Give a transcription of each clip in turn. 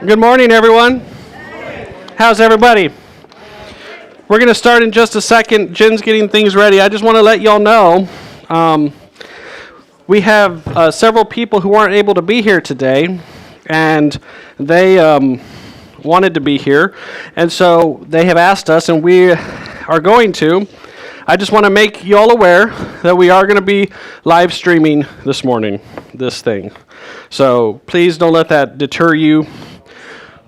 Good morning, everyone. How's everybody? We're going to start in just a second. Jen's getting things ready. I just want to let y'all know we have several people who aren't able to be here today, and they wanted to be here, and so they have asked us, and we are going to. I just want to make you all aware that we are going to be live streaming this morning, this thing. So please don't let that deter you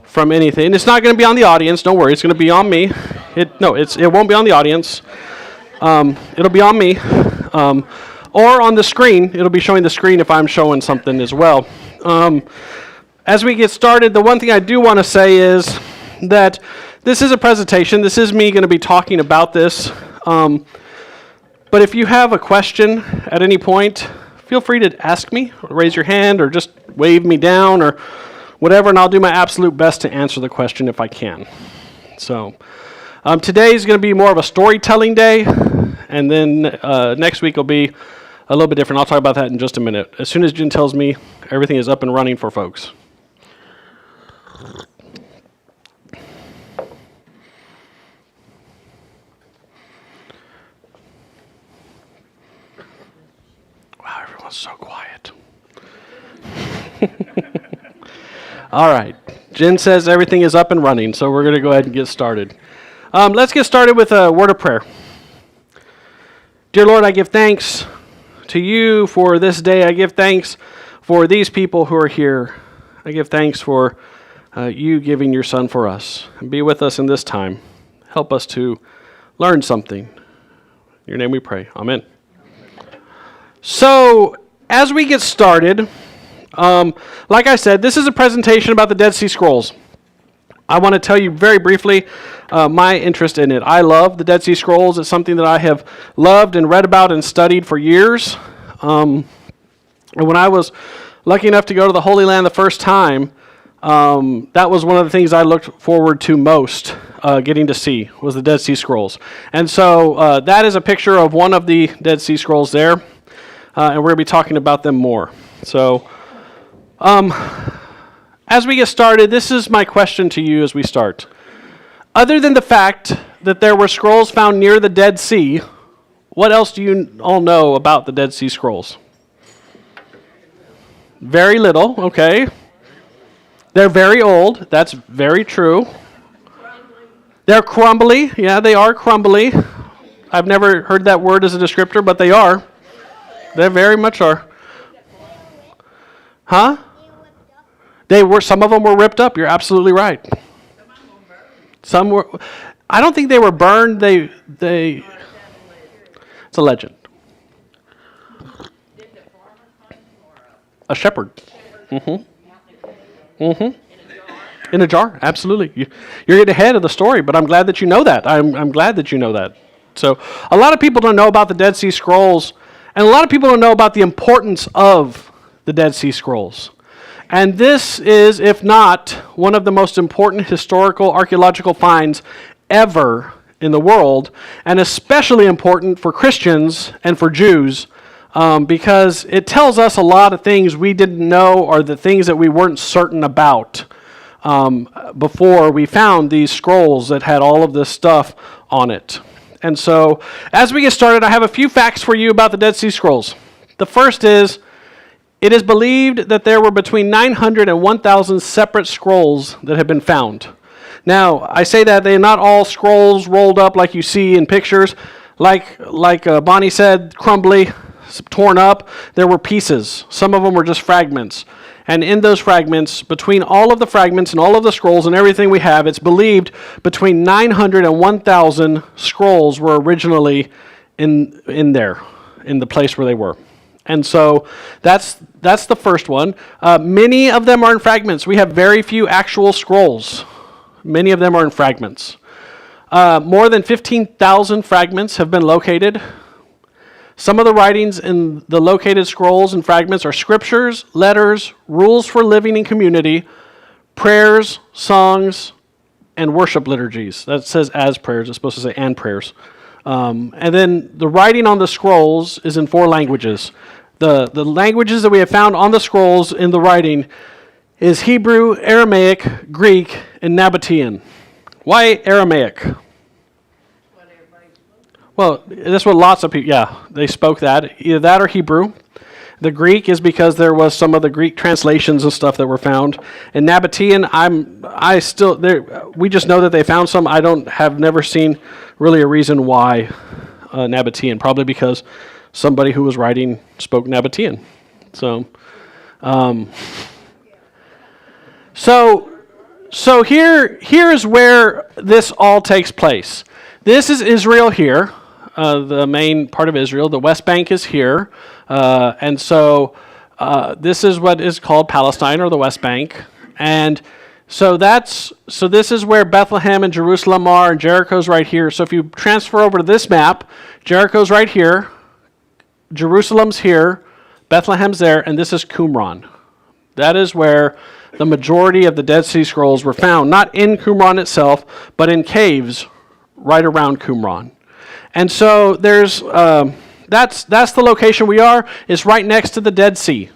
from anything. It's not going to be on the audience. Don't worry. It's going to be on me. It won't be on the audience. It'll be on me. Or on the screen. It'll be showing the screen if I'm showing something as well. As we get started, the one thing I do want to say is that this is a presentation. This is me going to be talking about this. But if you have a question at any point, feel free to ask me, or raise your hand, or just wave me down, or whatever, and I'll do my absolute best to answer the question if I can. So today is going to be more of a storytelling day, and then next week will be a little bit different. I'll talk about that in just a minute. As soon as Jen tells me everything is up and running for folks. Wow, everyone's so quiet. All right. Jen says everything is up and running, so we're going to go ahead and get started. Let's get started with a word of prayer. Dear Lord, I give thanks to you for this day. I give thanks for these people who are here. I give thanks for you giving your son for us. Be with us in this time. Help us to learn something. In your name we pray. Amen. So, as we get started, like I said, this is a presentation about the Dead Sea Scrolls. I want to tell you very briefly my interest in it. I love the Dead Sea Scrolls. It's something that I have loved and read about and studied for years. And when I was lucky enough to go to the Holy Land the first time, that was one of the things I looked forward to most getting to see, was the Dead Sea Scrolls. And so that is a picture of one of the Dead Sea Scrolls there, and we're going to be talking about them more. So as we get started, this is my question to you as we start. Other than the fact that there were scrolls found near the Dead Sea, what else do you all know about the Dead Sea Scrolls? Very little, okay. They're very old. That's very true. They're crumbly. Yeah, they are crumbly. I've never heard that word as a descriptor, but they are. They very much are. Huh? Some of them were ripped up. You're absolutely right. Some were. I don't think they were burned. It's a legend. A shepherd. In a jar, absolutely. You're getting ahead of the story, but I'm glad that you know that. I'm glad that you know that. So a lot of people don't know about the Dead Sea Scrolls, and a lot of people don't know about the importance of the Dead Sea Scrolls. And this is, if not, one of the most important historical archaeological finds ever in the world, and especially important for Christians and for Jews, because it tells us a lot of things we didn't know, or the things that we weren't certain about before we found these scrolls that had all of this stuff on it. And so, as we get started, I have a few facts for you about the Dead Sea Scrolls. The first is, it is believed that there were between 900 and 1,000 separate scrolls that have been found. Now, I say that they're not all scrolls rolled up like you see in pictures. Like Bonnie said, crumbly, torn up. There were pieces. Some of them were just fragments. And in those fragments, between all of the fragments and all of the scrolls and everything we have, it's believed between 900 and 1,000 scrolls were originally in there, in the place where they were. And so that's the first one. Many of them are in fragments. We have very few actual scrolls. Many of them are in fragments. More than 15,000 fragments have been located. Some of the writings in the located scrolls and fragments are scriptures, letters, rules for living in community, prayers, songs, and worship liturgies. That says as prayers. It's supposed to say and prayers. And then the writing on the scrolls is in 4 languages. The languages that we have found on the scrolls in the writing is Hebrew, Aramaic, Greek, and Nabatean. Why Aramaic? Well, that's what lots of people, they spoke that. Either that or Hebrew. The Greek is because there was some of the Greek translations and stuff that were found. And Nabatean, we just know that they found some. I have never seen really a reason why Nabatean. Probably because somebody who was writing spoke Nabatean. So here's where this all takes place. This is Israel here, the main part of Israel. The West Bank is here. And so this is what is called Palestine, or the West Bank. And so this is where Bethlehem and Jerusalem are, and Jericho's right here. So if you transfer over to this map, Jericho's right here, Jerusalem's here, Bethlehem's there, and this is Qumran. That is where the majority of the Dead Sea Scrolls were found, not in Qumran itself, but in caves right around Qumran. And so there's that's the location we are. It's right next to the Dead Sea.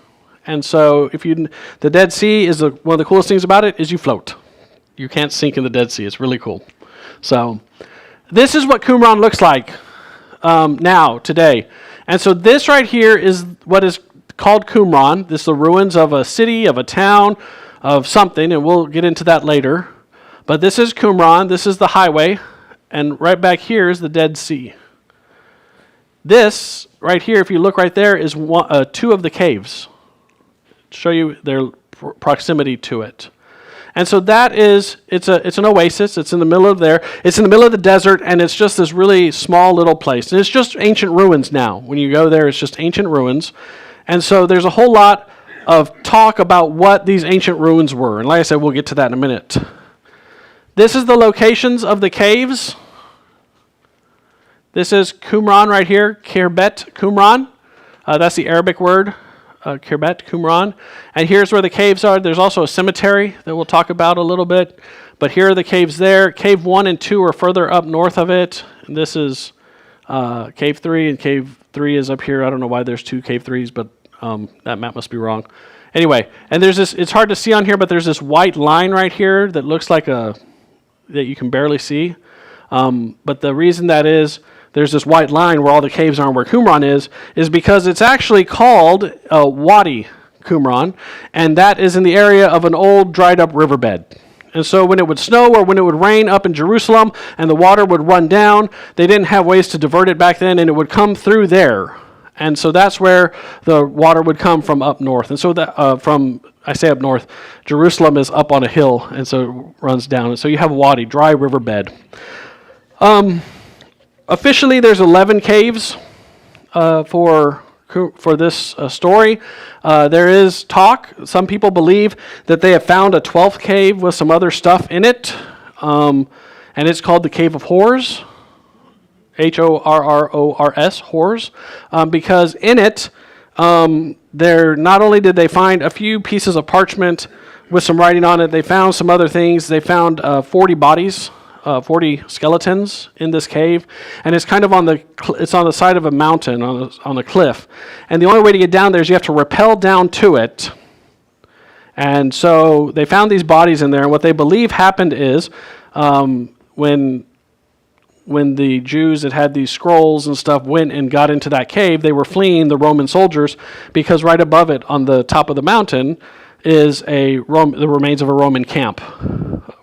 And so the Dead Sea is one of the coolest things about it is you float. You can't sink in the Dead Sea. It's really cool. So this is what Qumran looks like now, today. And so this right here is what is called Qumran. This is the ruins of a city, of a town, of something, and we'll get into that later. But this is Qumran. This is the highway. And right back here is the Dead Sea. This right here, if you look right there, is two of the caves. Show you their proximity to it. And so that is, it's an oasis. It's in the middle of there. It's in the middle of the desert, and it's just this really small little place. And it's just ancient ruins now. When you go there, it's just ancient ruins. And so there's a whole lot of talk about what these ancient ruins were. And like I said, we'll get to that in a minute. This is the locations of the caves. This is Qumran right here, Khirbet Qumran. That's the Arabic word, Khirbet Qumran. And here's where the caves are. There's also a cemetery that we'll talk about a little bit. But here are the caves there. Cave 1 and 2 are further up north of it. And this is Cave 3, and Cave 3 is up here. I don't know why there's two Cave 3s, but that map must be wrong. Anyway, and there's this, it's hard to see on here, but there's this white line right here that looks like that you can barely see. But the reason that is, there's this white line where all the caves are and where Qumran is because it's actually called Wadi Qumran, and that is in the area of an old dried up riverbed. And so when it would snow or when it would rain up in Jerusalem and the water would run down, they didn't have ways to divert it back then, and it would come through there. And so that's where the water would come from up north. And so that I say up north, Jerusalem is up on a hill, and so it runs down. And so you have a wadi, dry riverbed. Officially, there's 11 caves for this story. There is talk. Some people believe that they have found a 12th cave with some other stuff in it, and it's called the Cave of Horrors. Horrors, Horrors, because in it, there not only did they find a few pieces of parchment with some writing on it, they found some other things. They found 40 bodies, 40 skeletons in this cave, and it's kind of on the side of a mountain on a cliff. And the only way to get down there is you have to rappel down to it. And so they found these bodies in there, and what they believe happened is when the Jews that had these scrolls and stuff went and got into that cave, they were fleeing the Roman soldiers because right above it on the top of the mountain is the remains of a Roman camp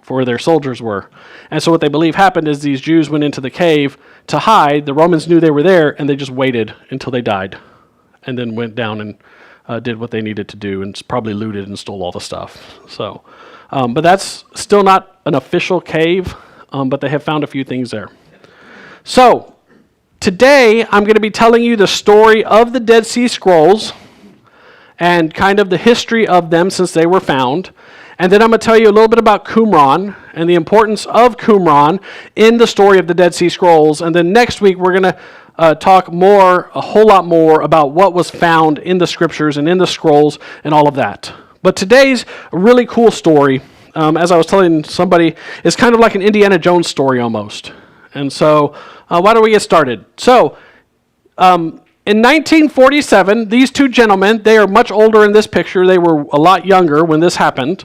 where their soldiers were. And so what they believe happened is these Jews went into the cave to hide. The Romans knew they were there, and they just waited until they died and then went down and did what they needed to do and probably looted and stole all the stuff. So, but that's still not an official cave, but they have found a few things there. So, today I'm going to be telling you the story of the Dead Sea Scrolls and kind of the history of them since they were found. And then I'm going to tell you a little bit about Qumran and the importance of Qumran in the story of the Dead Sea Scrolls. And then next week we're going to talk a whole lot more about what was found in the scriptures and in the scrolls and all of that. But today's a really cool story, as I was telling somebody, is kind of like an Indiana Jones story almost. And so, why don't we get started? So, In 1947, these two gentlemen, they are much older in this picture. They were a lot younger when this happened.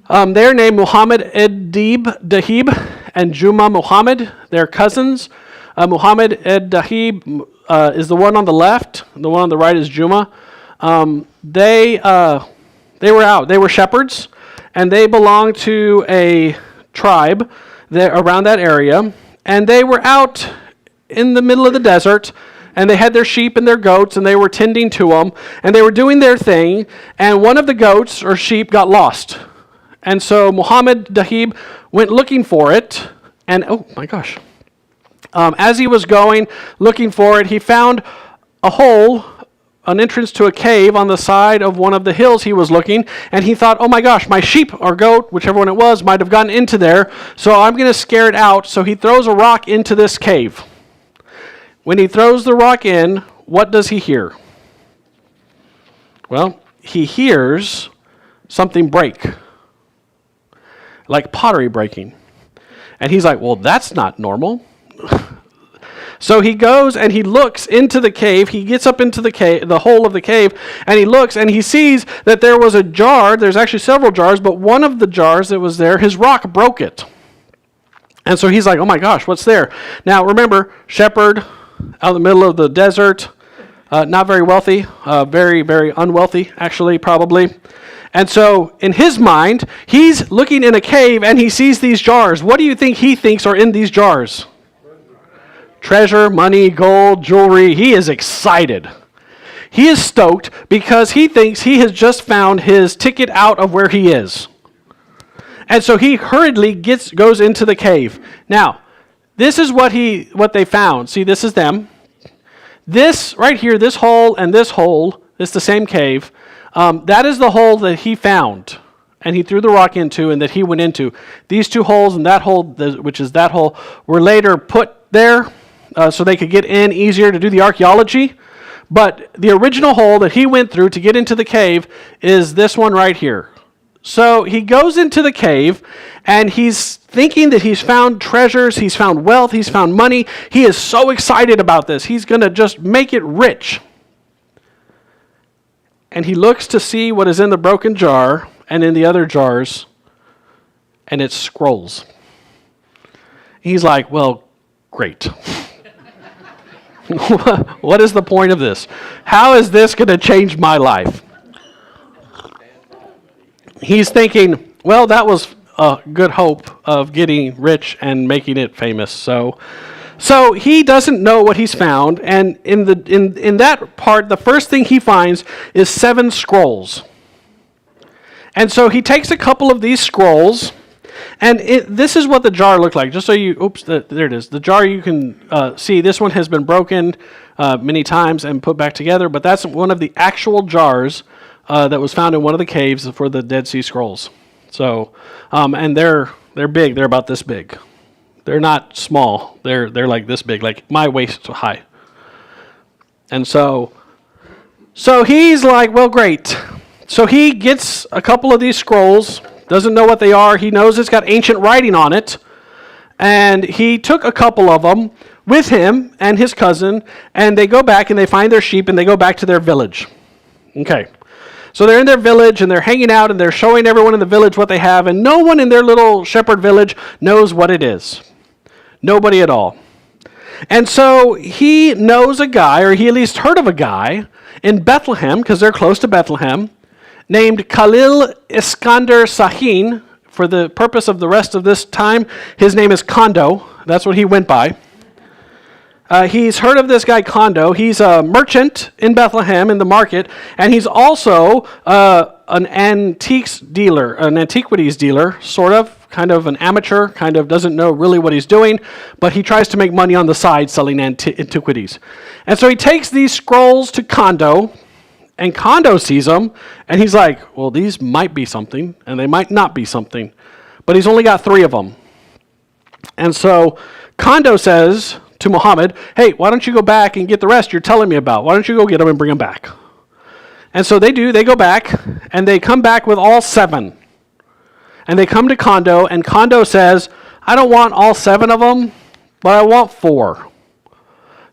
They're named Muhammad Dahib and Juma Muhammad. They're cousins. Muhammad Dahib is the one on the left. The one on the right is Juma. They were out. They were shepherds, and they belonged to a tribe around that area. And they were out in the middle of the desert, and they had their sheep and their goats, and they were tending to them, and they were doing their thing, and one of the goats or sheep got lost. And so Muhammad Dahib went looking for it, and oh my gosh. As he was going, looking for it, he found a hole, an entrance to a cave on the side of one of the hills he was looking, and he thought, oh my gosh, my sheep or goat, whichever one it was, might have gotten into there, so I'm going to scare it out. So he throws a rock into this cave. When he throws the rock in, what does he hear? Well, he hears something break, like pottery breaking. And he's like, well, that's not normal. So he goes and he looks into the cave. He gets up into the cave, the hole of the cave, and he looks and he sees that there was a jar. There's actually several jars, but one of the jars that was there, his rock broke it. And so he's like, oh my gosh, what's there? Now remember, shepherd, out in the middle of the desert, not very wealthy, very, very unwealthy, actually, probably. And so in his mind, he's looking in a cave and he sees these jars. What do you think he thinks are in these jars? Treasure, money, gold, jewelry. He is excited. He is stoked because he thinks he has just found his ticket out of where he is. And so he hurriedly goes into the cave. Now, this is what they found. See, this is them. This right here, this hole and this hole, it's the same cave. That is the hole that he found, and he threw the rock into, and that he went into. These two holes and that hole, which is that hole, were later put there so they could get in easier to do the archaeology. But the original hole that he went through to get into the cave is this one right here. So he goes into the cave, and he's thinking that he's found treasures, he's found wealth, he's found money. He is so excited about this. He's going to just make it rich. And he looks to see what is in the broken jar and in the other jars, and it's scrolls. He's like, well, great. What is the point of this? How is this going to change my life? He's thinking, well, that was a good hope of getting rich and making it famous. So he doesn't know what he's found, and in that part, the first thing he finds is 7 scrolls. And so he takes a couple of these scrolls, and this is what the jar looked like. Just so you, there it is. The jar, you can see this one has been broken many times and put back together, but that's one of the actual jars that was found in one of the caves for the Dead Sea Scrolls. So, and they're big. They're about this big. They're not small. They're like this big, like my waist high. And so he's like, well, great. So he gets a couple of these scrolls, doesn't know what they are. He knows it's got ancient writing on it. And he took a couple of them with him and his cousin, and they go back and they find their sheep and they go back to their village. Okay. So they're in their village and they're hanging out and they're showing everyone in the village what they have, and no one in their little shepherd village knows what it is. Nobody at all. And so he knows a guy, or he at least heard of a guy in Bethlehem, because they're close to Bethlehem, named Khalil Iskander Sahin. For the purpose of the rest of this time, his name is Kondo. That's what he went by. He's heard of this guy Kondo. He's a merchant in Bethlehem in the market, and he's also an antiquities dealer, sort of, kind of an amateur, kind of doesn't know really what he's doing, but he tries to make money on the side selling antiquities. And so he takes these scrolls to Kondo, and Kondo sees them, and he's like, well, these might be something, and they might not be something. But he's only got 3 of them. And so Kondo says to Muhammad, hey, why don't you go back and get the rest you're telling me about? Why don't you go get them and bring them back? And so they do. They go back, and they come back with all 7. And they come to Kondo, and Kondo says, I don't want all 7 of them, but I want 4.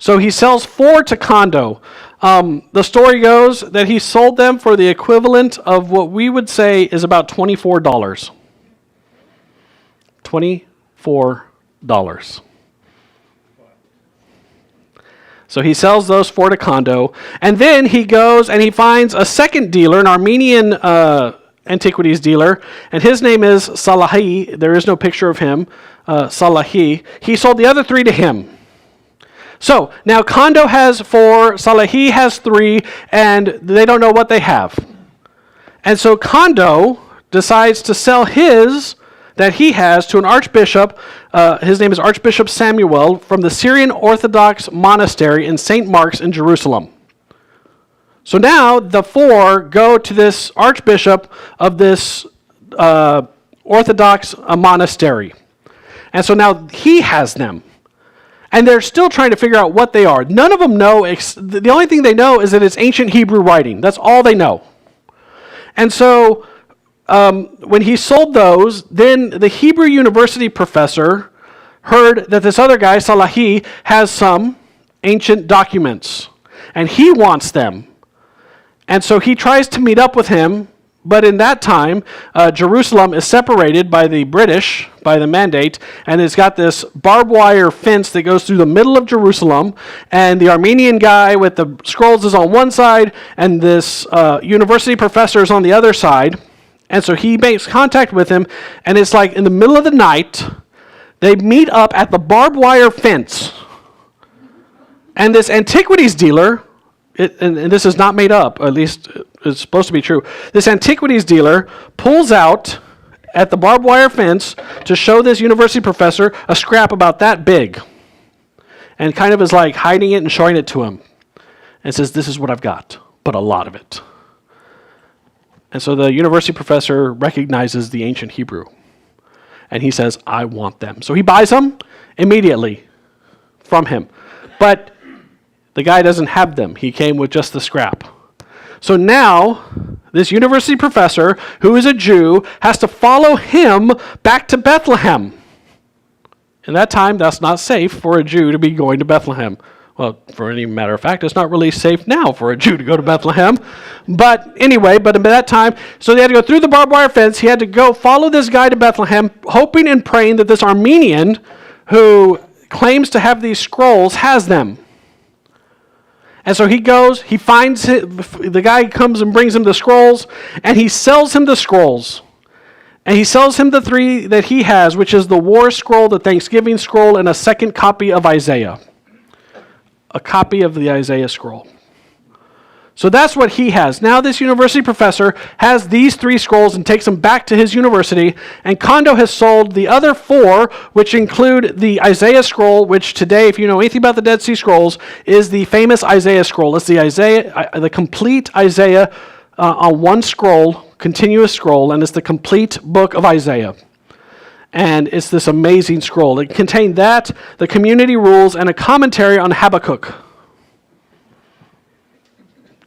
So he sells 4 to Kondo. The story goes that he sold them for the equivalent of what we would say is about $24. $24. So he sells those 4 to Kondo, and then he goes and he finds a second dealer, an Armenian antiquities dealer, and his name is Salahi. There is no picture of him, Salahi. He sold the other 3 to him. So now Kondo has 4, Salahi has 3, and they don't know what they have. And so Kondo decides to sell his that he has to an archbishop. His name is Archbishop Samuel from the Syrian Orthodox monastery in St. Mark's in Jerusalem. So now the 4 go to this archbishop of this Orthodox monastery. And so now he has them. And they're still trying to figure out what they are. None of them know. The only thing they know is that it's ancient Hebrew writing. That's all they know. And so when he sold those, then the Hebrew University professor heard that this other guy, Salahi, has some ancient documents, and he wants them. And so he tries to meet up with him, but in that time, Jerusalem is separated by the British, by the mandate, and it's got this barbed wire fence that goes through the middle of Jerusalem, and the Armenian guy with the scrolls is on one side, and this university professor is on the other side. And so he makes contact with him, and it's like in the middle of the night, they meet up at the barbed wire fence. And this antiquities dealer, and this is not made up, at least it's supposed to be true. This antiquities dealer pulls out at the barbed wire fence to show this university professor a scrap about that big. And kind of is like hiding it and showing it to him. And says, "This is what I've got, but a lot of it." And so the university professor recognizes the ancient Hebrew. And he says, "I want them." So he buys them immediately from him. But the guy doesn't have them. He came with just the scrap. So now, this university professor, who is a Jew, has to follow him back to Bethlehem. In that time, that's not safe for a Jew to be going to Bethlehem. Well, for any matter of fact, it's not really safe now for a Jew to go to Bethlehem. But anyway, but at that time, so they had to go through the barbed wire fence. He had to go follow this guy to Bethlehem, hoping and praying that this Armenian, who claims to have these scrolls, has them. And so he goes, he finds the guy comes and brings him the scrolls, and he sells him the scrolls. And he sells him the 3 that he has, which is the war scroll, the Thanksgiving scroll, and a second copy of Isaiah. A copy of the Isaiah scroll. So that's what he has. Now this university professor has these 3 scrolls and takes them back to his university, and Kondo has sold the other 4, which include the Isaiah scroll, which today, if you know anything about the Dead Sea Scrolls, is the famous Isaiah scroll. It's the complete Isaiah on one scroll, continuous scroll, and it's the complete book of Isaiah. And it's this amazing scroll. It contained that, the community rules, and a commentary on Habakkuk.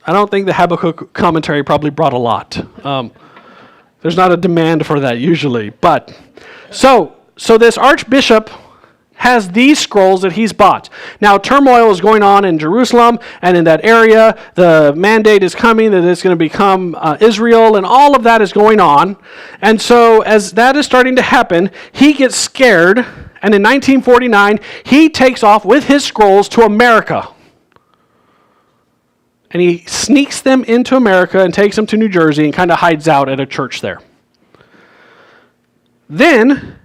I don't think the Habakkuk commentary probably brought a lot. There's not a demand for that usually. But so this archbishop has these scrolls that he's bought. Now, turmoil is going on in Jerusalem and in that area. The mandate is coming that it's going to become Israel, and all of that is going on. And so as that is starting to happen, he gets scared, and in 1949, he takes off with his scrolls to America. And he sneaks them into America and takes them to New Jersey and kind of hides out at a church there. Then,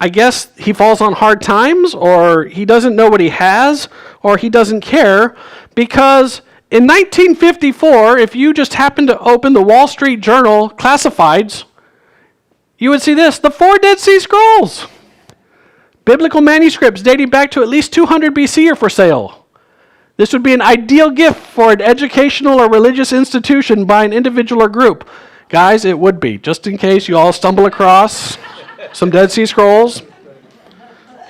I guess he falls on hard times, or he doesn't know what he has, or he doesn't care, because in 1954, if you just happened to open the Wall Street Journal classifieds, you would see this, the 4 Dead Sea Scrolls. Biblical manuscripts dating back to at least 200 BC are for sale. This would be an ideal gift for an educational or religious institution by an individual or group. Guys, it would be, just in case you all stumble across some Dead Sea Scrolls.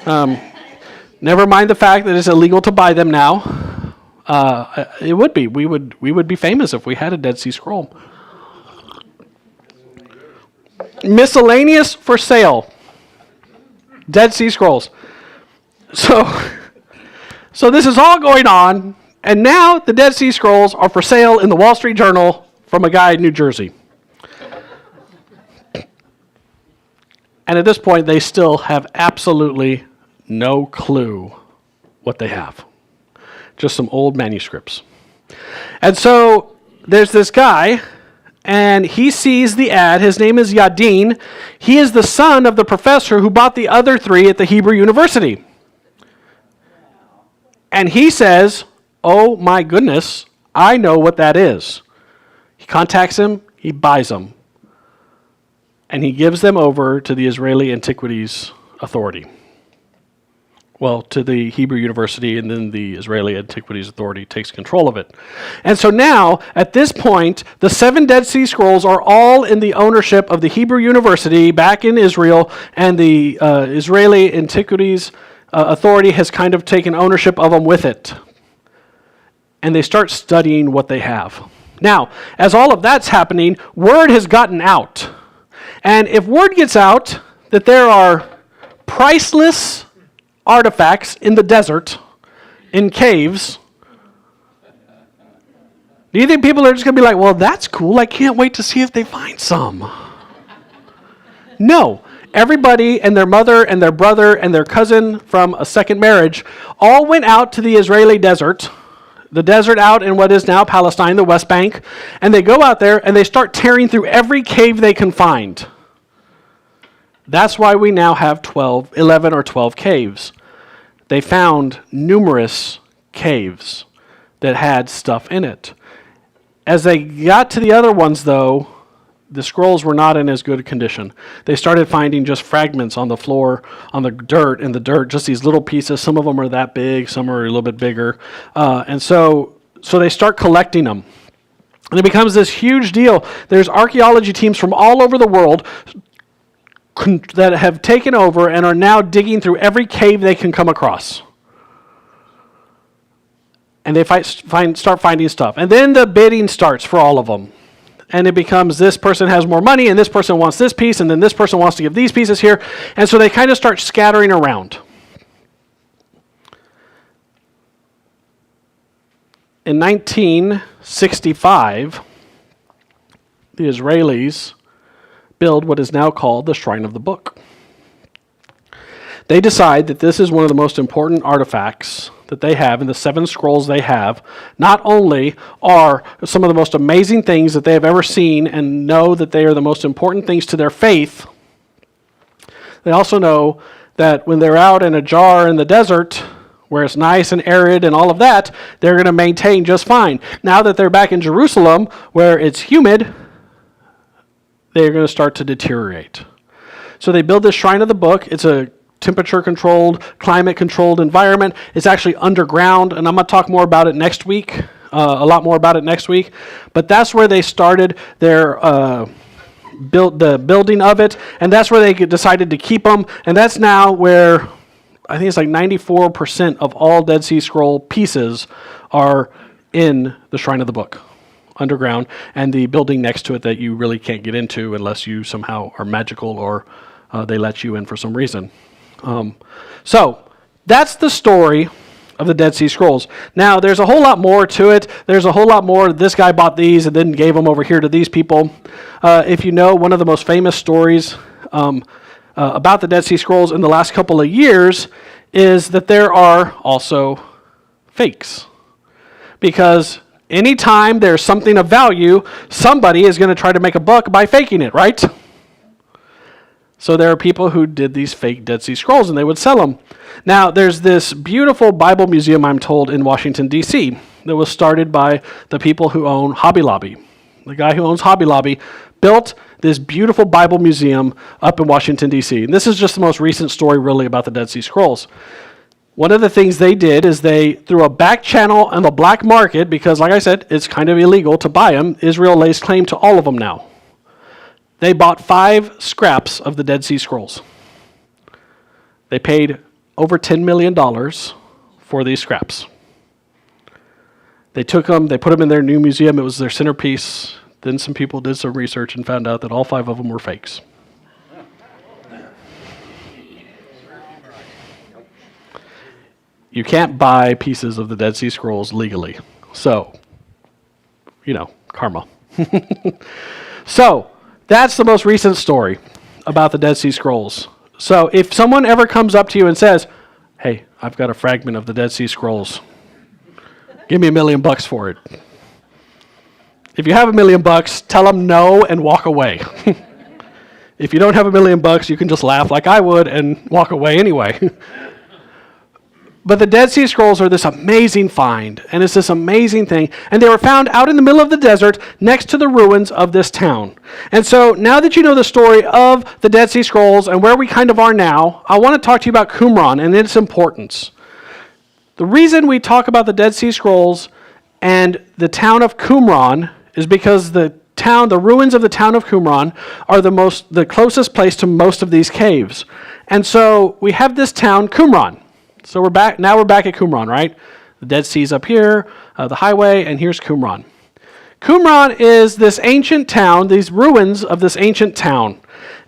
Never mind the fact that it's illegal to buy them now. It would be. We would be famous if we had a Dead Sea Scroll. Miscellaneous for sale. Dead Sea Scrolls. So So this is all going on, and now the Dead Sea Scrolls are for sale in the Wall Street Journal from a guy in New Jersey. And at this point, they still have absolutely no clue what they have. Just some old manuscripts. And so there's this guy, and he sees the ad. His name is Yadin. He is the son of the professor who bought the other three at the Hebrew University. And he says, oh my goodness, I know what that is. He contacts him, he buys them. And he gives them over to the Israeli Antiquities Authority. Well, to the Hebrew University, and then the Israeli Antiquities Authority takes control of it. And so now, at this point, the 7 Dead Sea Scrolls are all in the ownership of the Hebrew University back in Israel, and the Israeli Antiquities Authority has kind of taken ownership of them with it. And they start studying what they have. Now, as all of that's happening, word has gotten out. And if word gets out that there are priceless artifacts in the desert, in caves, do you think people are just going to be like, well, that's cool, I can't wait to see if they find some? No. Everybody and their mother and their brother and their cousin from a second marriage all went out to the Israeli desert, the desert out in what is now Palestine, the West Bank, and they go out there and they start tearing through every cave they can find. That's why we now have 11 or 12 caves. They found numerous caves that had stuff in it. As they got to the other ones, though, the scrolls were not in as good a condition. They started finding just fragments on the floor, on the dirt, just these little pieces. Some of them are that big, some are a little bit bigger. And so they start collecting them. And it becomes this huge deal. There's archaeology teams from all over the world that have taken over and are now digging through every cave they can come across. And they start finding stuff. And then the bidding starts for all of them. And it becomes this person has more money, and this person wants this piece, and then this person wants to give these pieces here. And so they kind of start scattering around. In 1965, the Israelis build what is now called the Shrine of the Book. They decide that this is one of the most important artifacts that they have, and the 7 scrolls they have not only are some of the most amazing things that they have ever seen and know that they are the most important things to their faith, they also know that when they're out in a jar in the desert, where it's nice and arid and all of that, they're going to maintain just fine. Now that they're back in Jerusalem, where it's humid, they're going to start to deteriorate. So they build this Shrine of the Book. It's a temperature-controlled, climate-controlled environment. It's actually underground, and I'm going to talk more about it next week, a lot more about it next week. But that's where they started their the building of it, and that's where they decided to keep them. And that's now where I think it's like 94% of all Dead Sea Scroll pieces are in the Shrine of the Book, underground, and the building next to it that you really can't get into unless you somehow are magical or they let you in for some reason. So that's the story of the Dead Sea Scrolls. Now, there's a whole lot more to it. There's a whole lot more. This guy bought these and then gave them over here to these people. If you know, one of the most famous stories about the Dead Sea Scrolls in the last couple of years is that there are also fakes. Because anytime there's something of value, somebody is going to try to make a buck by faking it, right? So there are people who did these fake Dead Sea Scrolls, and they would sell them. Now, there's this beautiful Bible museum, I'm told, in Washington, D.C., that was started by the people who own Hobby Lobby. The guy who owns Hobby Lobby built this beautiful Bible museum up in Washington, D.C. And this is just the most recent story, really, about the Dead Sea Scrolls. One of the things they did is they, through a back channel on the black market, because, like I said, it's kind of illegal to buy them, Israel lays claim to all of them now. They bought 5 scraps of the Dead Sea Scrolls. They paid over $10 million for these scraps. They took them, they put them in their new museum. It was their centerpiece. Then some people did some research and found out that all 5 of them were fakes. You can't buy pieces of the Dead Sea Scrolls legally. So, karma. So, that's the most recent story about the Dead Sea Scrolls. So, if someone ever comes up to you and says, hey, I've got a fragment of the Dead Sea Scrolls, give me $1 million for it. If you have $1 million, tell them no and walk away. If you don't have $1 million, you can just laugh like I would and walk away anyway. But the Dead Sea Scrolls are this amazing find, and it's this amazing thing. And they were found out in the middle of the desert next to the ruins of this town. And so now that you know the story of the Dead Sea Scrolls and where we kind of are now, I want to talk to you about Qumran and its importance. The reason we talk about the Dead Sea Scrolls and the town of Qumran is because the ruins of the town of Qumran are the closest place to most of these caves. And so we have this town, Qumran. So we're back at Qumran, right? The Dead Sea's up here, the highway, and here's Qumran. Qumran is this ancient town, these ruins of this ancient town.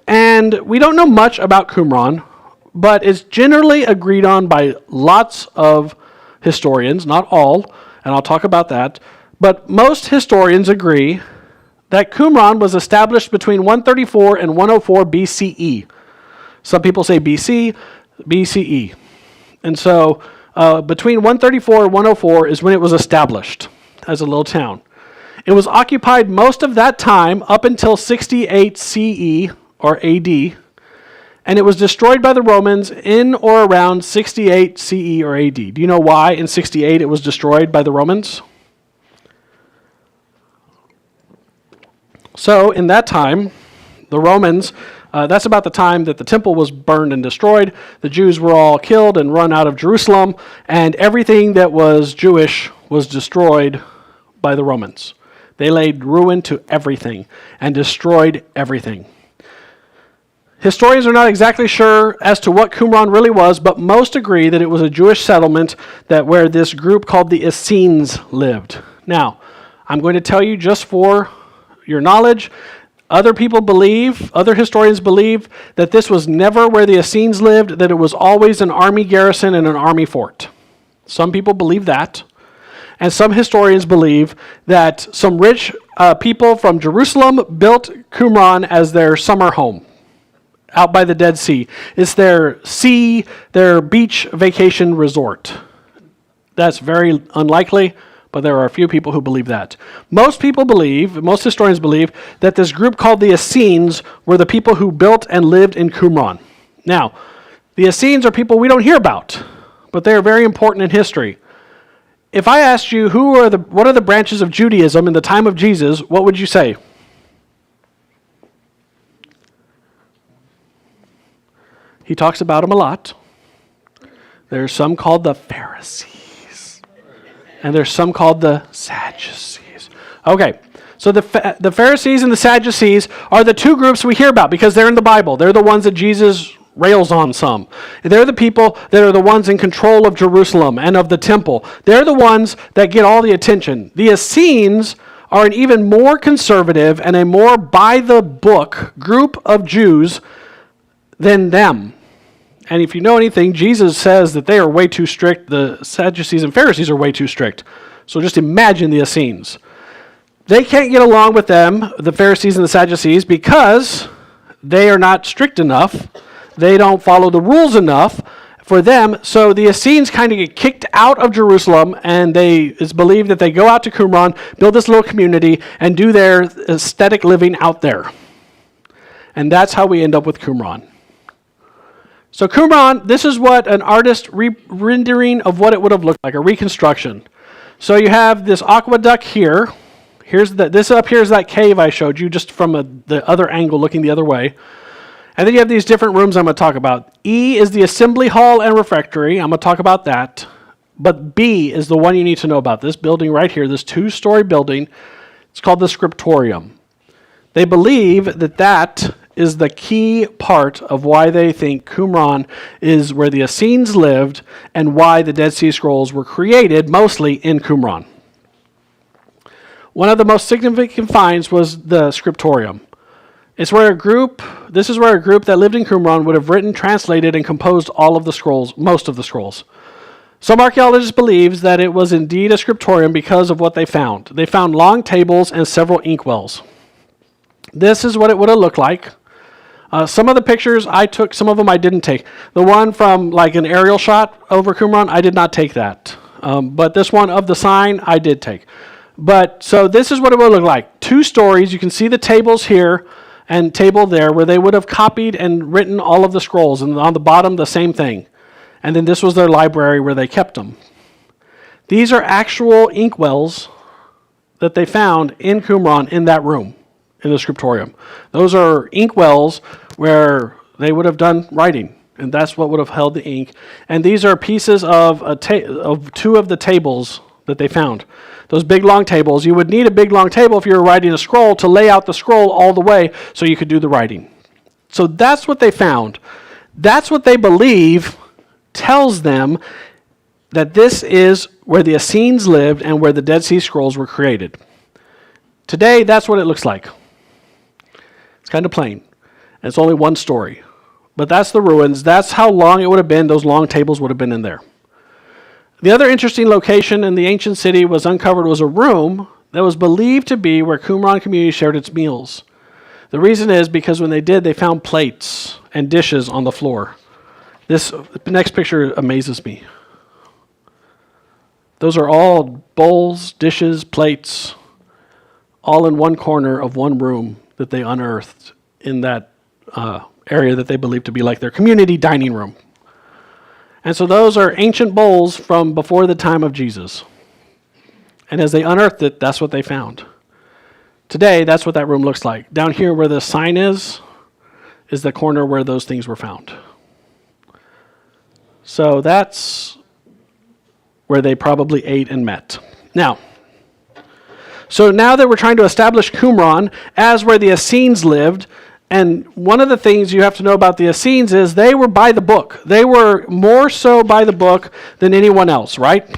And we don't know much about Qumran, but it's generally agreed on by lots of historians, not all, and I'll talk about that. But most historians agree that Qumran was established between 134 and 104 BCE. Some people say BC, BCE. And so between 134 and 104 is when it was established as a little town. It was occupied most of that time up until 68 CE or AD, and it was destroyed by the Romans in or around 68 CE or AD. Do you know why in 68 it was destroyed by the Romans? So in that time, the Romans, that's about the time that the temple was burned and destroyed. The Jews were all killed and run out of Jerusalem, and everything that was Jewish was destroyed by the Romans. They laid ruin to everything and destroyed everything. Historians are not exactly sure as to what Qumran really was, but most agree that it was a Jewish settlement where this group called the Essenes lived. Now, I'm going to tell you just for your knowledge, other historians believe that this was never where the Essenes lived, that it was always an army garrison and an army fort. Some people believe that. And some historians believe that some rich people from Jerusalem built Qumran as their summer home out by the Dead Sea. It's their beach vacation resort. That's very unlikely, but there are a few people who believe that. Most historians believe, that this group called the Essenes were the people who built and lived in Qumran. Now, the Essenes are people we don't hear about, but they are very important in history. If I asked you what are the branches of Judaism in the time of Jesus, what would you say? He talks about them a lot. There's some called the Pharisees, and there's some called the Sadducees. Okay, so the Pharisees and the Sadducees are the two groups we hear about because they're in the Bible. They're the ones that Jesus rails on some. They're the people that are the ones in control of Jerusalem and of the temple. They're the ones that get all the attention. The Essenes are an even more conservative and a more by-the-book group of Jews than them. And if you know anything, Jesus says that they are way too strict. The Sadducees and Pharisees are way too strict. So just imagine the Essenes. They can't get along with them, the Pharisees and the Sadducees, because they are not strict enough. They don't follow the rules enough for them. So the Essenes kind of get kicked out of Jerusalem, and it's believed that they go out to Qumran, build this little community, and do their aesthetic living out there. And that's how we end up with Qumran. So Qumran, this is what an artist rendering of what it would have looked like, a reconstruction. So you have this aqueduct here. This up here is that cave I showed you, just from the other angle, looking the other way. And then you have these different rooms I'm going to talk about. E is the assembly hall and refectory. I'm going to talk about that. But B is the one you need to know about. This building right here, this 2-story building, it's called the scriptorium. They believe that is the key part of why they think Qumran is where the Essenes lived and why the Dead Sea Scrolls were created, mostly in Qumran. One of the most significant finds was the scriptorium. This is where a group that lived in Qumran would have written, translated, and composed all of the scrolls, most of the scrolls. Some archaeologists believe that it was indeed a scriptorium because of what they found. They found long tables and several inkwells. This is what it would have looked like. Some of the pictures I took, some of them I didn't take. The one from like an aerial shot over Qumran, I did not take that. But this one of the sign, I did take. But so this is what it would look like. 2 stories. You can see the tables here and table there where they would have copied and written all of the scrolls. And on the bottom, the same thing. And then this was their library where they kept them. These are actual inkwells that they found in Qumran in that room, in the scriptorium. Those are inkwells where they would have done writing. And that's what would have held the ink. And these are pieces of 2 of the tables that they found. Those big long tables. You would need a big long table if you were writing a scroll to lay out the scroll all the way so you could do the writing. So that's what they found. That's what they believe tells them that this is where the Essenes lived and where the Dead Sea Scrolls were created. Today, that's what it looks like. It's kind of plain. And it's only one story. But that's the ruins. That's how long it would have been. Those long tables would have been in there. The other interesting location in the ancient city was uncovered was a room that was believed to be where Qumran community shared its meals. The reason is because when they did, they found plates and dishes on the floor. This next picture amazes me. Those are all bowls, dishes, plates, all in one corner of one room that they unearthed in that area that they believe to be like their community dining room. And so those are ancient bowls from before the time of Jesus. And as they unearthed it, that's what they found. Today, that's what that room looks like. Down here where the sign is the corner where those things were found. So that's where they probably ate and met. Now that we're trying to establish Qumran as where the Essenes lived, and one of the things you have to know about the Essenes is they were by the book. They were more so by the book than anyone else, right?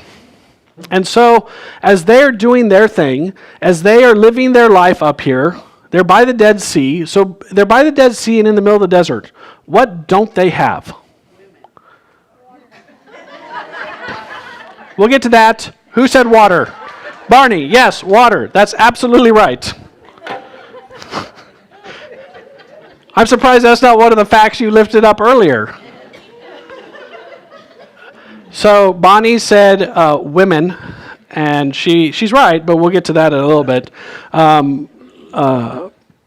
And so as they're doing their thing, as they are living their life up here, they're by the Dead Sea. So they're by the Dead Sea and in the middle of the desert. What don't they have? We'll get to that. Who said water? Barney, yes, water. That's absolutely right. I'm surprised that's not one of the facts you lifted up earlier. So Bonnie said women, and she's right, but we'll get to that in a little bit.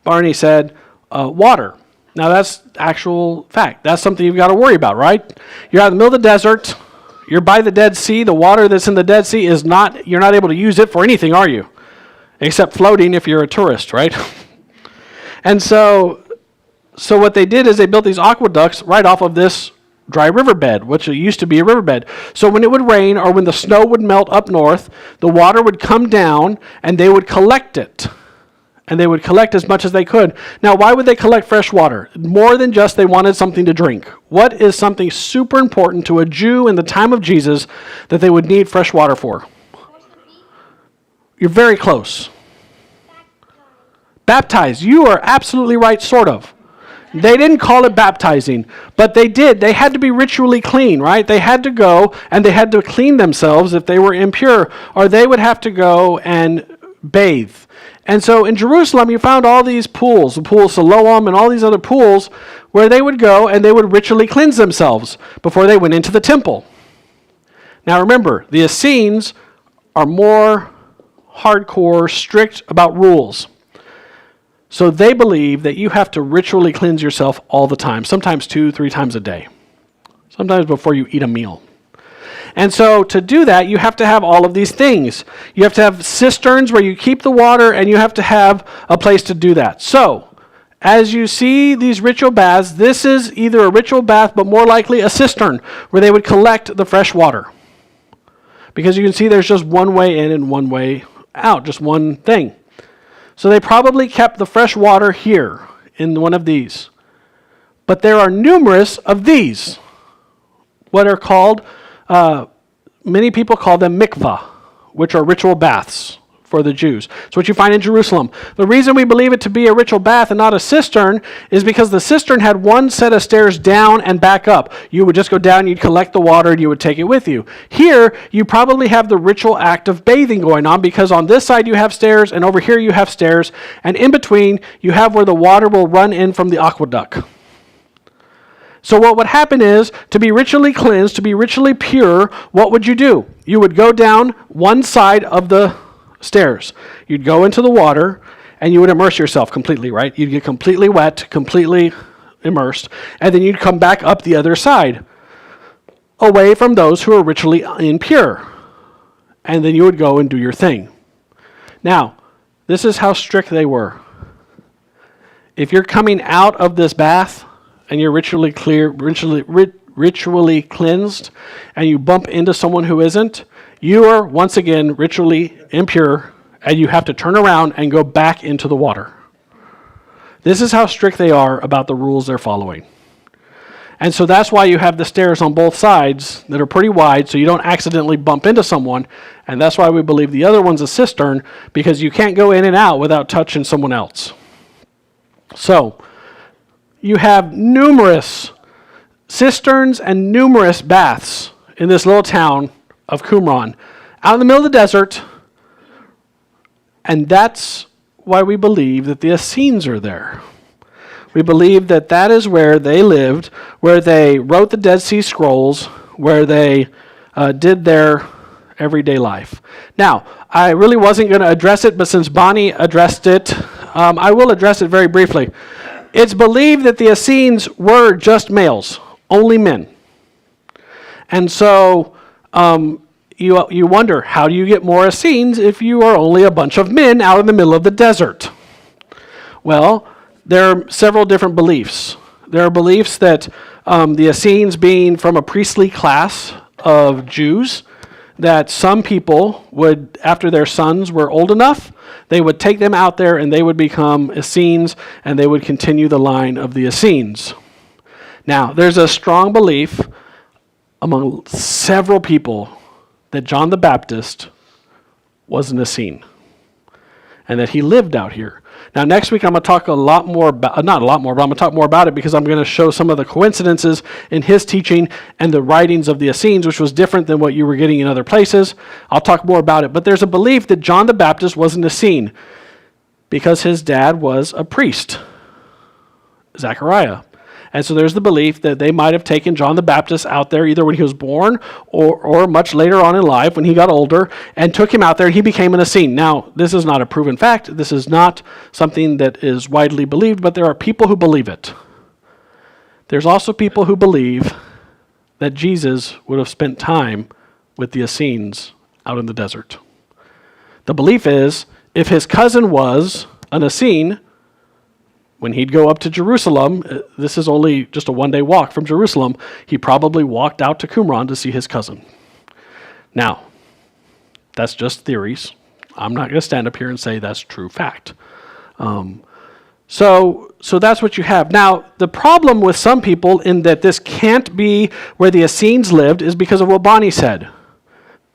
Barney said water. Now that's actual fact. That's something you've got to worry about, right? You're out in the middle of the desert. You're by the Dead Sea. The water that's in the Dead Sea is not, you're not able to use it for anything, are you? Except floating if you're a tourist, right? And so what they did is they built these aqueducts right off of this dry riverbed, which used to be a riverbed. So when it would rain or when the snow would melt up north, the water would come down and they would collect it. And they would collect as much as they could. Now, why would they collect fresh water? More than just they wanted something to drink. What is something super important to a Jew in the time of Jesus that they would need fresh water for? You're very close. Baptize. You are absolutely right, sort of. They didn't call it baptizing, but they did. They had to be ritually clean, right? They had to go and they had to clean themselves if they were impure, or they would have to go and bathe. And so in Jerusalem, you found all these pools, the pool of Siloam and all these other pools where they would go and they would ritually cleanse themselves before they went into the temple. Now remember, the Essenes are more hardcore, strict about rules. So they believe that you have to ritually cleanse yourself all the time, sometimes 2-3 times a day, sometimes before you eat a meal. And so to do that, you have to have all of these things. You have to have cisterns where you keep the water, and you have to have a place to do that. So as you see these ritual baths, this is either a ritual bath, but more likely a cistern where they would collect the fresh water. Because you can see there's just one way in and one way out, just one thing. So they probably kept the fresh water here in one of these. But there are numerous of these, what are called, many people call them mikvah, which are ritual baths for the Jews. It's what you find in Jerusalem. The reason we believe it to be a ritual bath and not a cistern is because the cistern had one set of stairs down and back up. You would just go down, you'd collect the water, and you would take it with you. Here, you probably have the ritual act of bathing going on because on this side you have stairs, and over here you have stairs, and in between you have where the water will run in from the aqueduct. So what would happen is, to be ritually cleansed, to be ritually pure, what would you do? You would go down one side of the stairs. You'd go into the water, and you would immerse yourself completely, right? You'd get completely wet, completely immersed, and then you'd come back up the other side, away from those who are ritually impure. And then you would go and do your thing. Now, this is how strict they were. If you're coming out of this bath, and you're ritually cleansed, and you bump into someone who isn't, you are once again ritually impure, and you have to turn around and go back into the water. This is how strict they are about the rules they're following. And so that's why you have the stairs on both sides that are pretty wide, so you don't accidentally bump into someone, and that's why we believe the other one's a cistern, because you can't go in and out without touching someone else. So, you have numerous cisterns and numerous baths in this little town of Qumran, out in the middle of the desert, and that's why we believe that the Essenes are there. We believe that that is where they lived, where they wrote the Dead Sea Scrolls, where they did their everyday life. Now, I really wasn't going to address it, but since Bonnie addressed it, I will address it very briefly. It's believed that the Essenes were just males, only men. And so you wonder, how do you get more Essenes if you are only a bunch of men out in the middle of the desert? Well, there are several different beliefs. There are beliefs that the Essenes being from a priestly class of Jews, that some people would, after their sons were old enough, they would take them out there and they would become Essenes, and they would continue the line of the Essenes. Now, there's a strong belief among several people that John the Baptist was an Essene, and that he lived out here. Now, next week I'm going to talk a lot more about, not a lot more, but I'm going to talk more about it because I'm going to show some of the coincidences in his teaching and the writings of the Essenes, which was different than what you were getting in other places. I'll talk more about it. But there's a belief that John the Baptist was an Essene because his dad was a priest, Zechariah. And so there's the belief that they might have taken John the Baptist out there either when he was born or much later on in life when he got older and took him out there and he became an Essene. Now, this is not a proven fact. This is not something that is widely believed, but there are people who believe it. There's also people who believe that Jesus would have spent time with the Essenes out in the desert. The belief is if his cousin was an Essene, when he'd go up to Jerusalem, this is only just a one-day walk from Jerusalem, he probably walked out to Qumran to see his cousin. Now, that's just theories. I'm not going to stand up here and say that's true fact. So that's what you have. Now, the problem with some people in that this can't be where the Essenes lived is because of what Bonnie said.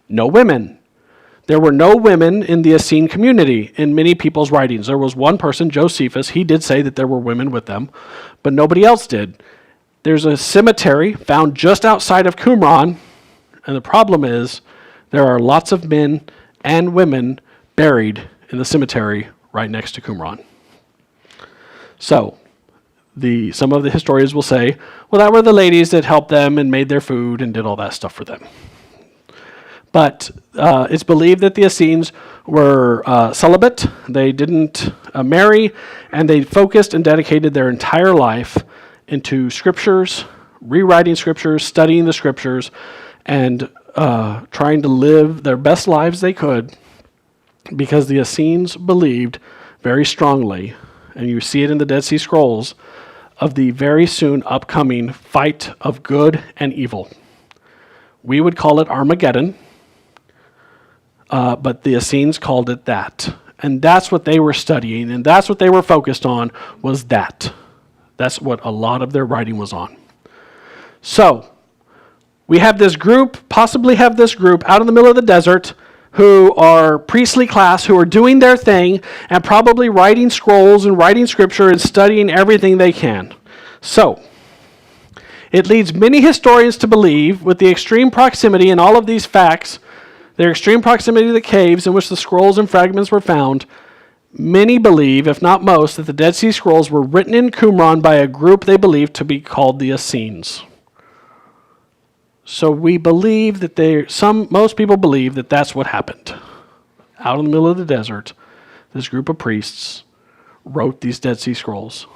No women. There were no women in the Essene community in many people's writings. There was one person, Josephus, he did say that there were women with them, but nobody else did. There's a cemetery found just outside of Qumran, and the problem is there are lots of men and women buried in the cemetery right next to Qumran. So, some of the historians will say, well, that were the ladies that helped them and made their food and did all that stuff for them. But it's believed that the Essenes were celibate. They didn't marry, and they focused and dedicated their entire life into scriptures, rewriting scriptures, studying the scriptures, and trying to live their best lives they could, because the Essenes believed very strongly, and you see it in the Dead Sea Scrolls, of the very soon upcoming fight of good and evil. We would call it Armageddon. But the Essenes called it that. And that's what they were studying, and that's what they were focused on, was that. That's what a lot of their writing was on. So, we have this group, possibly have this group out in the middle of the desert, who are priestly class, who are doing their thing and probably writing scrolls and writing scripture and studying everything they can. So, it leads many historians to believe, with the extreme proximity in all of these facts, their extreme proximity to the caves in which the scrolls and fragments were found, many believe, if not most, that the Dead Sea Scrolls were written in Qumran by a group they believe to be called the Essenes. So we believe that most people believe that that's what happened. Out in the middle of the desert, this group of priests wrote these Dead Sea Scrolls.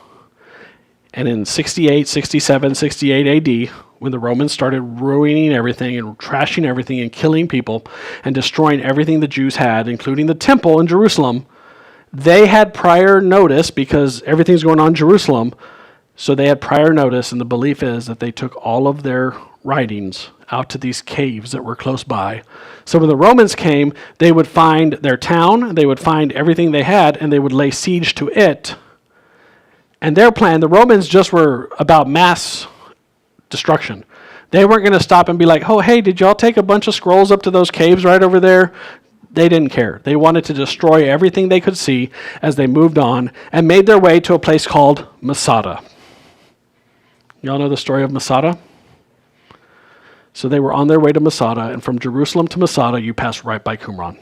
And in 68, 67, 68 AD, when the Romans started ruining everything and trashing everything and killing people and destroying everything the Jews had, including the temple in Jerusalem, they had prior notice because everything's going on in Jerusalem. So they had prior notice, and the belief is that they took all of their writings out to these caves that were close by. So when the Romans came, they would find their town, they would find everything they had, and they would lay siege to it. And their plan, the Romans just were about mass destruction. They weren't going to stop and be like, oh, hey, did y'all take a bunch of scrolls up to those caves right over there? They didn't care. They wanted to destroy everything they could see as they moved on and made their way to a place called Masada. Y'all know the story of Masada? So they were on their way to Masada, and from Jerusalem to Masada, you pass right by Qumran.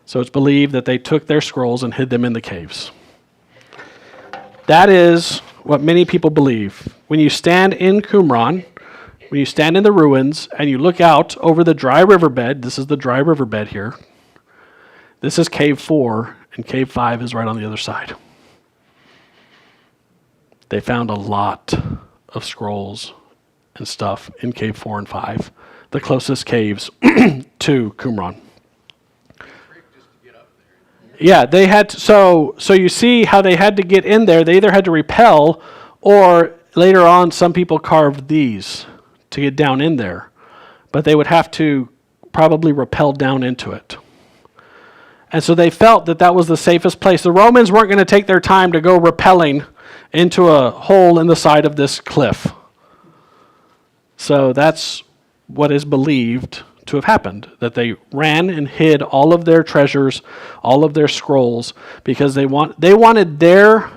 So it's believed that they took their scrolls and hid them in the caves. That is what many people believe. When you stand in Qumran, when you stand in the ruins and you look out over the dry riverbed, this is the dry riverbed here. This is cave 4, and cave 5 is right on the other side. They found a lot of scrolls and stuff in cave 4 and 5, the closest caves to Qumran. Yeah, they had to, so you see how they had to get in there. They either had to rappel, or later on some people carved these to get down in there. But they would have to probably rappel down into it. And so they felt that that was the safest place. The Romans weren't going to take their time to go rappelling into a hole in the side of this cliff. So that's what is believed to have happened, that they ran and hid all of their treasures, all of their scrolls, because they were the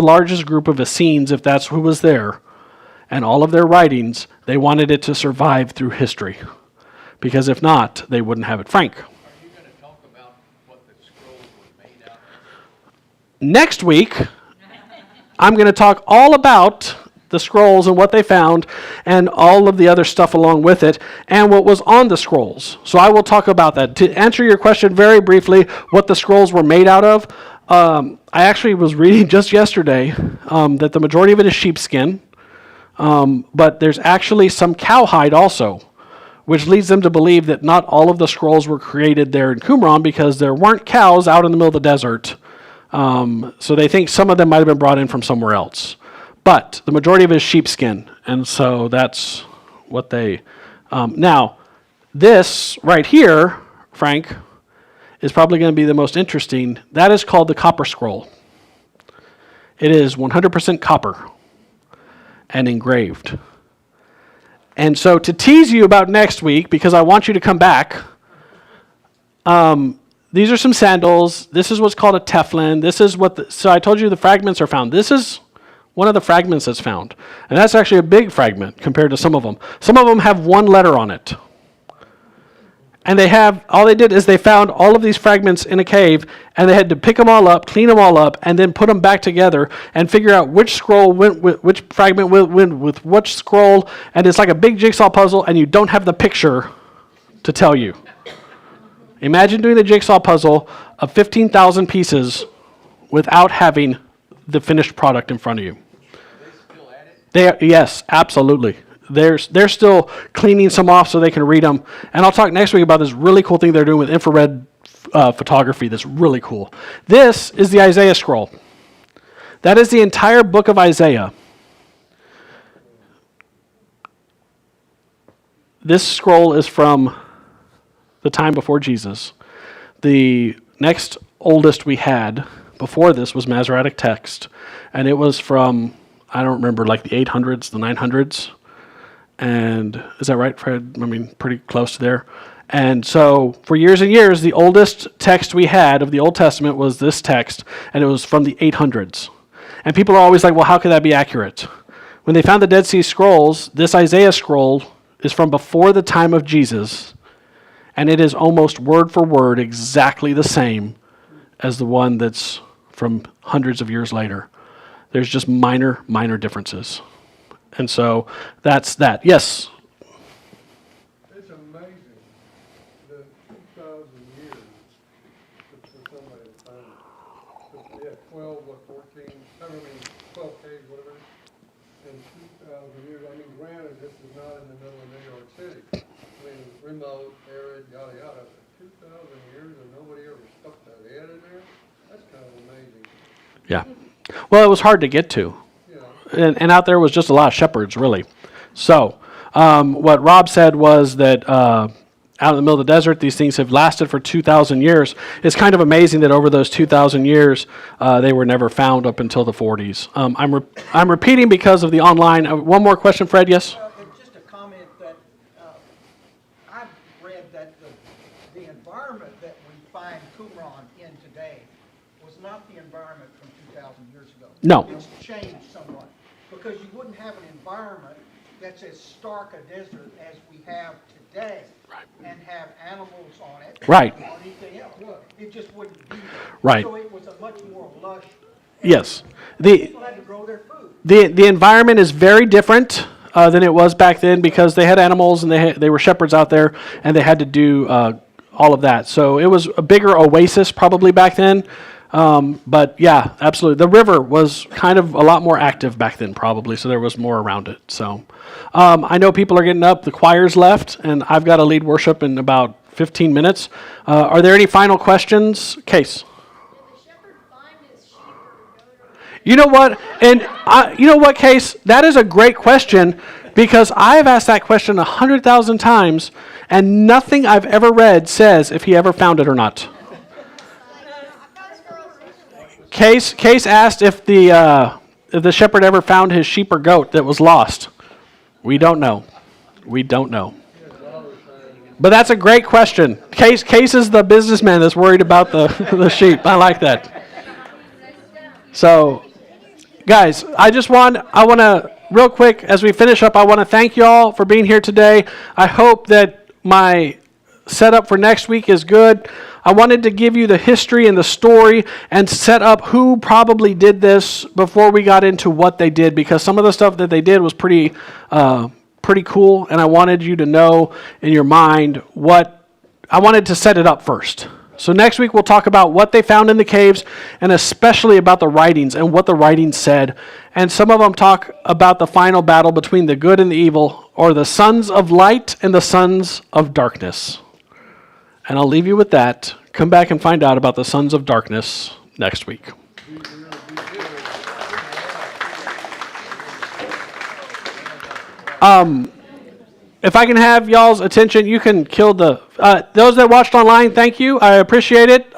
largest group of Essenes, if that's who was there, and all of their writings, they wanted it to survive through history, because if not, they wouldn't have it. Frank? Are you going to talk about what the scrolls were made out of? Next week, I'm going to talk all about the scrolls and what they found and all of the other stuff along with it and what was on the scrolls. So I will talk about that. To answer your question very briefly, what the scrolls were made out of, I actually was reading just yesterday that the majority of it is sheepskin, but there's actually some cowhide also, which leads them to believe that not all of the scrolls were created there in Qumran because there weren't cows out in the middle of the desert. So they think some of them might have been brought in from somewhere else. But the majority of it is sheepskin, and so that's what they... now, this right here, Frank, is probably going to be the most interesting. That is called the copper scroll. It is 100% copper and engraved. And so to tease you about next week, because I want you to come back, these are some sandals. This is what's called a teflon. This is what... so I told you the fragments are found. This is one of the fragments that's found. And that's actually a big fragment compared to some of them. Some of them have one letter on it. And all they did is they found all of these fragments in a cave, and they had to pick them all up, clean them all up, and then put them back together and figure out which scroll went with, which fragment went with which scroll. And it's like a big jigsaw puzzle, and you don't have the picture to tell you. Imagine doing a jigsaw puzzle of 15,000 pieces without having the finished product in front of you. Yes, absolutely. They're still cleaning some off so they can read them. And I'll talk next week about this really cool thing they're doing with infrared photography that's really cool. This is the Isaiah scroll. That is the entire book of Isaiah. This scroll is from the time before Jesus. The next oldest we had before this was Masoretic text, and it was from, I don't remember, like the 800s, the 900s. And is that right, Fred? I mean, pretty close to there. And so for years and years, the oldest text we had of the Old Testament was this text, and it was from the 800s. And people are always like, well, how could that be accurate? When they found the Dead Sea Scrolls, this Isaiah scroll is from before the time of Jesus, and it is almost word for word exactly the same as the one that's from hundreds of years later. There's just minor differences. And so that's that. Yes? It's amazing the 2,000 years for somebody to find it. They had 12 or 14, I mean, 12 caves, whatever, in 2,000 years. I mean, granted, this is not in the middle of New York City. I mean, remote, arid, yada, yada. But 2,000 years and nobody ever stuck their head in there? That's kind of amazing. Yeah. Well, it was hard to get to. Yeah. And out there was just a lot of shepherds, really. So what Rob said was that out in the middle of the desert, these things have lasted for 2,000 years. It's kind of amazing that over those 2,000 years, they were never found up until the 40s. I'm repeating because of the online. One more question, Fred, yes? It's just a comment that I've read that the environment that we find Qumran in today was not the environment from 2,000 years ago. No. It's changed somewhat, because you wouldn't have an environment that's as stark a desert as we have today, and have animals on it. Right. Or anything else. It just wouldn't be there. Right. So it was a much more lush. Yes. People had to grow their food. The environment is very different than it was back then, because they had animals and they were shepherds out there, and they had to do all of that. So it was a bigger oasis probably back then. But yeah, absolutely. The river was kind of a lot more active back then probably, so there was more around it. So I know people are getting up. The choir's left, and I've got to lead worship in about 15 minutes. Are there any final questions? Case? You know what? And you know what, Case? That is a great question, because I've asked that question 100,000 times, and nothing I've ever read says if he ever found it or not. Case asked if the shepherd ever found his sheep or goat that was lost. We don't know. We don't know. But that's a great question. Case is the businessman that's worried about the sheep. I like that. So, guys, I want to, real quick, as we finish up, I want to thank you all for being here today. I hope that my setup for next week is good. I wanted to give you the history and the story and set up who probably did this before we got into what they did, because some of the stuff that they did was pretty cool, and I wanted you to know in your mind I wanted to set it up first. So next week we'll talk about what they found in the caves, and especially about the writings and what the writings said. And some of them talk about the final battle between the good and the evil, or the sons of light and the sons of darkness. And I'll leave you with that. Come back and find out about the sons of darkness next week. If I can have y'all's attention, you can kill those that watched online, thank you. I appreciate it.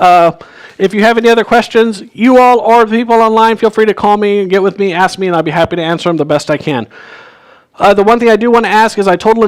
If you have any other questions, you all or the people online, feel free to call me and get with me, ask me, and I'll be happy to answer them the best I can. The one thing I do want to ask is I told Lynette